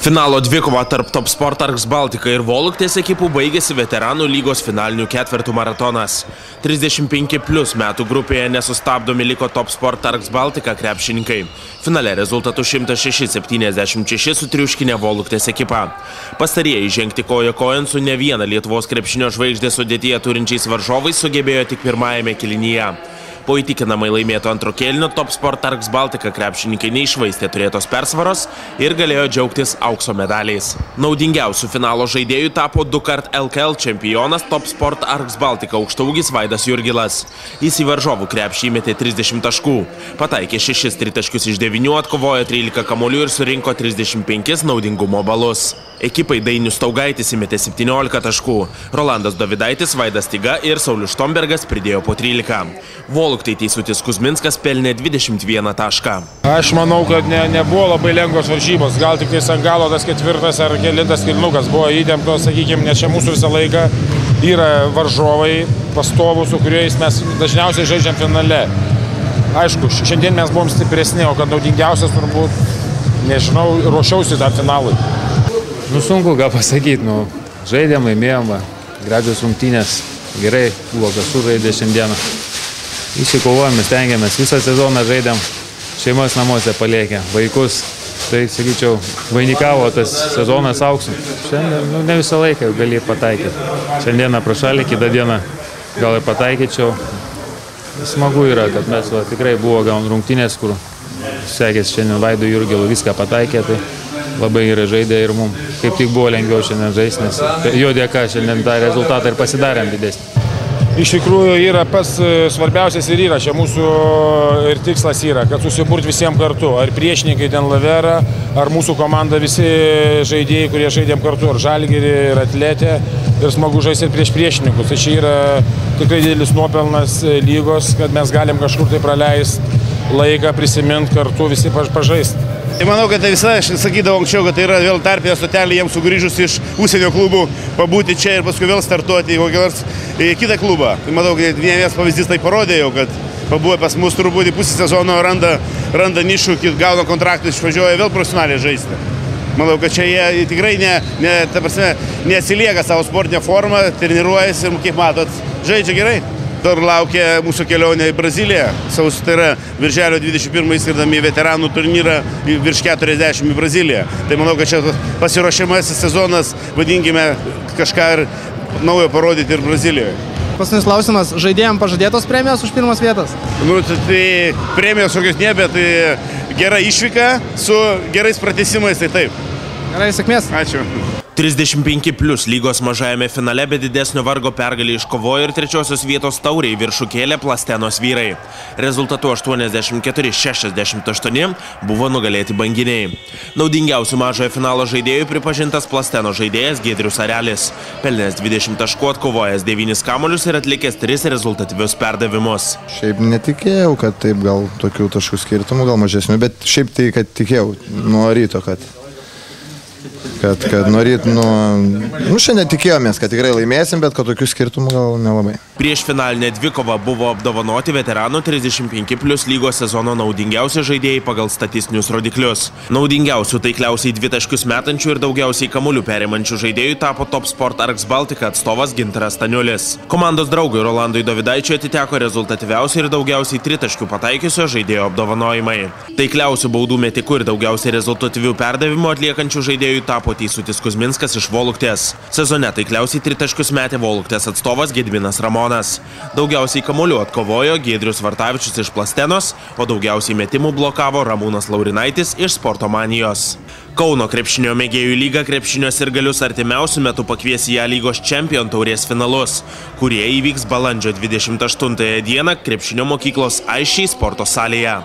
Finalo dvikova tarp Top Sport Args Baltika ir Voluktės ekipų baigėsi veteranų lygos finalinių ketvertų maratonas. 35+ metų grupėje nesustabdomi liko Top Sport Args Baltika krepšininkai. Finale rezultatu 106-76 sutriuškinė Voluktės ekipa. Pastarieji žengti koja kojon su ne vieną Lietuvos krepšinio žvaigždės sudėtyje turinčiais varžovais sugebėjo tik pirmajame kėlinyje. Po įtikinamai laimėto antro kėlinio Top Sport Args Baltika krepšininkai neišvaistė turėtos persvaros ir galėjo džiaugtis aukso medaliais. Naudingiausių finalo žaidėjų tapo dukart LKL čempionas Top Sport Args Baltika aukštaūgis Vaidas Jurgilas. Jis į varžovų krepšį įmetė 30 taškų, pataikė 6 tritaškius iš 9, atkovojo 13 kamuolių ir surinko 35 naudingumo balus. Ekipai Dainius Staugaitis įmetė 17 taškų, Rolandas Dovidaitis, Vaidas Tyga ir Saulius Štombergas pridėjo po 13. Voluktai teisutis Kuzminskas pelnė 21 tašką. Aš manau, kad nebuvo labai lengvos varžybos. Gal tik ant galo tas ketvirtas ar kelintas kėlinukas buvo įtemptos, sakykime, nes čia mūsų visą laiką yra varžovai pastovų, su kuriais mes dažniausiai žaidžiam finale. Aišku, šiandien mes buvom stipresni, o kad naudingiausias turbūt, nežinau, ruošiausi dar finalui. Sunku ką pasakyti, žaidėm, laimėjom, gražios rungtynės, gerai buvo, kas sužaidė šiandieną. Įsikovojom, stengiamės, visą sezoną žaidėm, šeimos namuose paliekę, vaikus, tai, sakyčiau, vainikavo tas sezonas auksu. Šiandien ne visą laiką gali pataikyti. Šiandieną prašalį, kitą dieną gal ir pataikyčiau. Smagu yra, kad mes tikrai buvo gal rungtynės, kur sekės šiandien Vaidui Jurgilui viską pataikė, tai labai gerai žaidė ir mums kaip tik buvo lengviau šiandien žaisti, nes jo dėka šiandien tą rezultatą ir pasidarėm didesnį. Iš tikrųjų yra pats svarbiausias ir yra, čia mūsų ir tikslas yra, kad susiburt visiems kartu, ar priešininkai ten Lavera, ar mūsų komanda visi žaidėjai, kurie žaidėm kartu, ar Žalgirį, ir Atletė, ir smagu žaisti prieš priešininkus. Tai čia yra tikrai didelis nuopelnas lygos, kad mes galim kažkur tai praleisti laiką, prisiminti kartu, visi pažaisti. Tai manau, kad tai visą, aš sakydavau anksčiau, kad tai yra vėl tarpinė stotelė jiems sugrįžus iš užsienio klubų, pabūti čia ir paskui vėl startuoti į kokį nors kitą klubą. Tai manau, kad vienas pavyzdys tai parodė jau, kad pabuvę pas mus turbūt į pusę sezono randa nišų, gauna kontraktus, išvažiuoja vėl profesionaliai žaisti. Manau, kad čia jie tikrai neatsilieka savo sportinę formą, treniruojasi ir, kaip matot, žaidžia gerai. Dar laukia mūsų kelionė į Braziliją. Sausio, tai yra birželio 21 įskirdami veteranų turnyrą virš 40 į Braziliją. Tai manau, kad čia pasiruošiamasis sezonas, vadinkime, kažką ir naujo parodyti ir Brazilijoje. Paskutinis klausimas, žaidėjams pažadėtos premijos už pirmas vietas? Tai premijos kokios ne, bet gera išvyka su gerais pratesimais, tai taip. Gerai, sėkmės. Ačiū. 35+ lygos mažajame finale be didesnio vargo pergalį iškovojo ir trečiosios vietos taurę į viršų kėlė Plastenos vyrai. Rezultatu 84-68 buvo nugalėti banginiai. Naudingiausių mažojo finalo žaidėjų pripažintas Plasteno žaidėjas Giedrius Arelis. Pelnęs 20 taškų, atkovojęs 9 kamuolius ir atlikęs 3 rezultatyvius perdavimus. Šiaip netikėjau, kad taip gal tokių taškų skirtumų, gal mažesnių, bet šiaip tai, kad tikėjau nuo ryto, kad nuo ryto, šiandien tikėjomės, kad tikrai laimėsim, bet kad tokių skirtumų gal nelabai. Prieš finalinę dvikovą buvo apdovanoti veteranų 35+ lygos sezono naudingiausi žaidėjai pagal statistinius rodiklius. Naudingiausių taikliausiai 2 taškius metančių ir daugiausiai kamuolių perimančių žaidėjų tapo Top Sport Args Baltika atstovas Gintaras Staniulis. Komandos draugui Rolandui Dovidaičiui atiteko rezultatyviausiai ir daugiausiai 3 taškių pataikiusio žaidėjo apdovanojimai. Taikliausių baudų metikų ir daugiausiai rezultatyvių perdavimų atliekančių žaidėjų tapo teisutis Kuzminskas iš Voluktės. Sezone taikliausiai 3 taškius metė Voluktės atstovas Gediminas Ramonas. Daugiausiai kamuolių atkovojo Giedrius Vartavičius iš Plastenos, o daugiausiai metimų blokavo Ramūnas Laurinaitis iš Sporto Manijos. Kauno krepšinio mėgėjų lyga krepšinio sirgalius artimiausių metų pakvies į lygos Čempion taurės finalus, kurie įvyks balandžio 28 dieną krepšinio mokyklos Aiščiai sporto salėje.